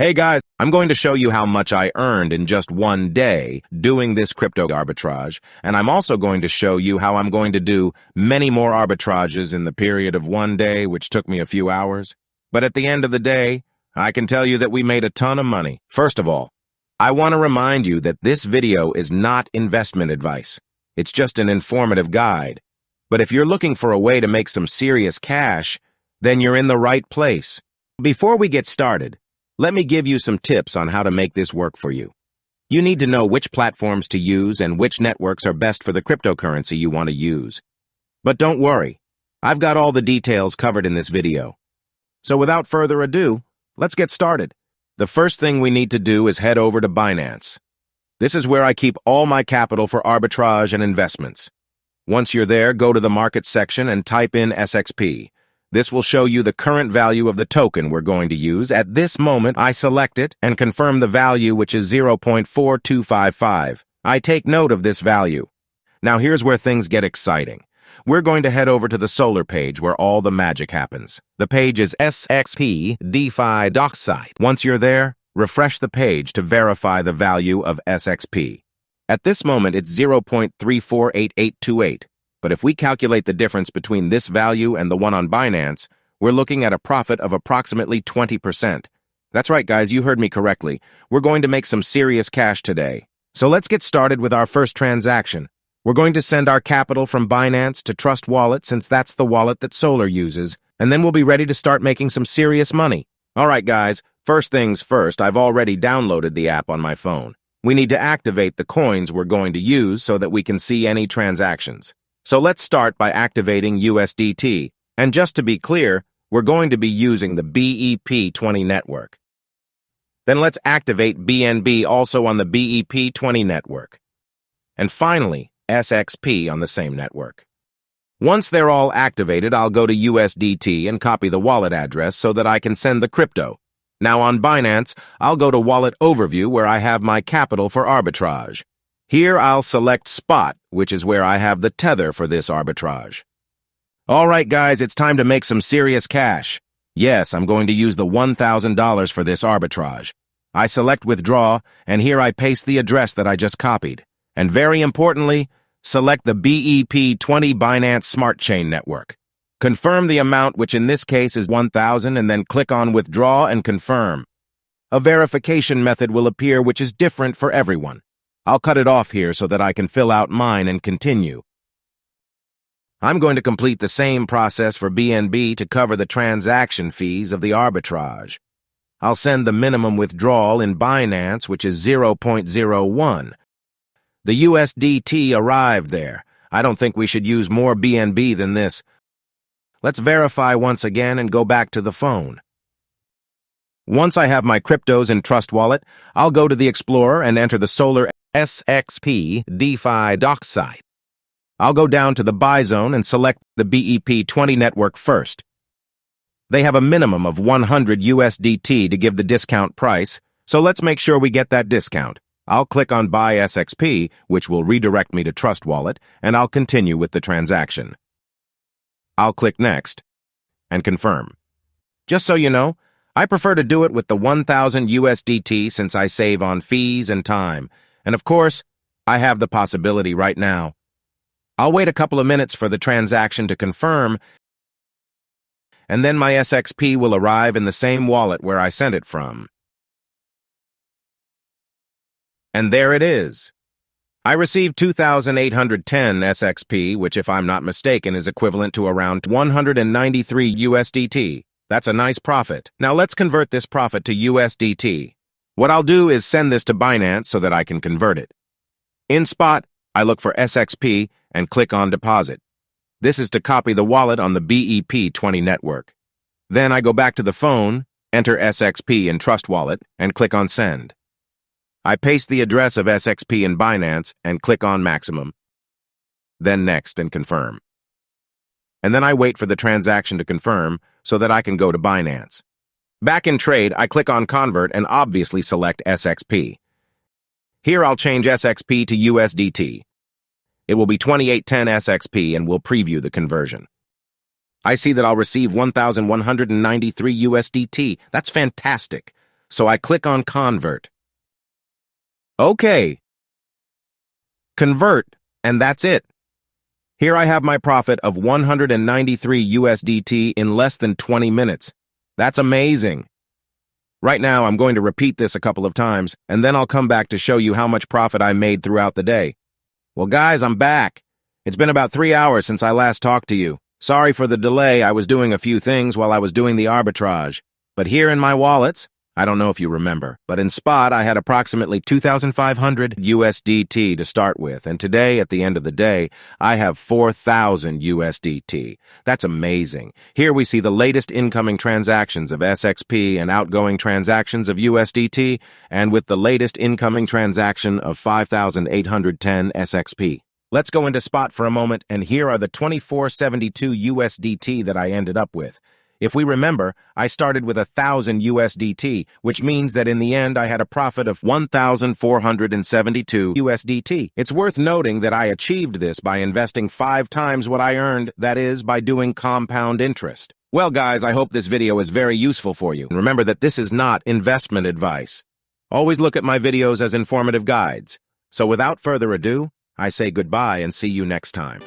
Hey guys, I'm going to show you how much I earned in just one day doing this crypto arbitrage, and I'm also going to show you how I'm going to do many more arbitrages in the period of one day, which took me a few hours. But at the end of the day, I can tell you that we made a ton of money. First of all, I want to remind you that this video is not investment advice. It's just an informative guide. But if you're looking for a way to make some serious cash, then you're in the right place. Before we get started, let me give you some tips on how to make this work for you. You need to know which platforms to use and which networks are best for the cryptocurrency you want to use. But don't worry, I've got all the details covered in this video. So without further ado, let's get started. The first thing we need to do is head over to Binance. This is where I keep all my capital for arbitrage and investments. Once you're there, go to the markets section and type in SXP. This will show you the current value of the token we're going to use. At this moment, I select it and confirm the value, which is 0.4255. I take note of this value. Now here's where things get exciting. We're going to head over to the Solar page where all the magic happens. The page is SXP DeFi doc site. Once you're there, refresh the page to verify the value of SXP. At this moment, it's 0.348828. But if we calculate the difference between this value and the one on Binance, we're looking at a profit of approximately 20%. That's right, guys, you heard me correctly. We're going to make some serious cash today. So let's get started with our first transaction. We're going to send our capital from Binance to Trust Wallet, since that's the wallet that Solar uses, and then we'll be ready to start making some serious money. All right, guys, first things first, I've already downloaded the app on my phone. We need to activate the coins we're going to use so that we can see any transactions. So let's start by activating USDT. And just to be clear, we're going to be using the BEP20 network. Then let's activate BNB also on the BEP20 network. And finally, SXP on the same network. Once they're all activated, I'll go to USDT and copy the wallet address so that I can send the crypto. Now on Binance, I'll go to Wallet Overview where I have my capital for arbitrage. Here I'll select Spot, which is where I have the tether for this arbitrage. All right, guys, it's time to make some serious cash. Yes, I'm going to use the $1,000 for this arbitrage. I select Withdraw, and here I paste the address that I just copied. And very importantly, select the BEP20 Binance Smart Chain Network. Confirm the amount, which in this case is 1,000, and then click on Withdraw and Confirm. A verification method will appear which is different for everyone. I'll cut it off here so that I can fill out mine and continue. I'm going to complete the same process for BNB to cover the transaction fees of the arbitrage. I'll send the minimum withdrawal in Binance, which is 0.01. The USDT arrived there. I don't think we should use more BNB than this. Let's verify once again and go back to the phone. Once I have my cryptos in Trust Wallet, I'll go to the Explorer and enter the Solar SXP DeFi doc site. I'll go down to the buy zone and select the BEP20 network first. They have a minimum of 100 USDT to give the discount price, so let's make sure we get that discount. I'll click on Buy SXP, which will redirect me to Trust Wallet, and I'll continue with the transaction. I'll click Next and confirm. Just so you know, I prefer to do it with the 1,000 USDT since I save on fees and time. And of course, I have the possibility right now. I'll wait a couple of minutes for the transaction to confirm, and then my SXP will arrive in the same wallet where I sent it from. And there it is. I received 2,810 SXP, which if I'm not mistaken is equivalent to around 193 USDT. That's a nice profit. Now let's convert this profit to USDT. What I'll do is send this to Binance so that I can convert it. In Spot, I look for SXP and click on Deposit. This is to copy the wallet on the BEP20 network. Then I go back to the phone, enter SXP in Trust Wallet, and click on Send. I paste the address of SXP in Binance and click on Maximum. Then Next and Confirm. And then I wait for the transaction to confirm so that I can go to Binance. Back in trade, I click on Convert and obviously select SXP. Here I'll change SXP to USDT. It will be 2810 SXP and we'll preview the conversion. I see that I'll receive 1,193 USDT. That's fantastic. So I click on Convert. Okay. Convert, and that's it. Here I have my profit of 193 USDT in less than 20 minutes. That's amazing. Right now, I'm going to repeat this a couple of times, and then I'll come back to show you how much profit I made throughout the day. Well, guys, I'm back. It's been about 3 hours since I last talked to you. Sorry for the delay. I was doing a few things while I was doing the arbitrage. But here in my wallets, I don't know if you remember, but in spot, I had approximately 2,500 USDT to start with, and today, at the end of the day, I have 4,000 USDT. That's amazing. Here we see the latest incoming transactions of SXP and outgoing transactions of USDT, and with the latest incoming transaction of 5,810 SXP. Let's go into spot for a moment, and here are the 2472 USDT that I ended up with. If we remember, I started with 1,000 USDT, which means that in the end I had a profit of 1,472 USDT. It's worth noting that I achieved this by investing 5 times what I earned, that is, by doing compound interest. Well, guys, I hope this video is very useful for you. And remember that this is not investment advice. Always look at my videos as informative guides. So without further ado, I say goodbye and see you next time.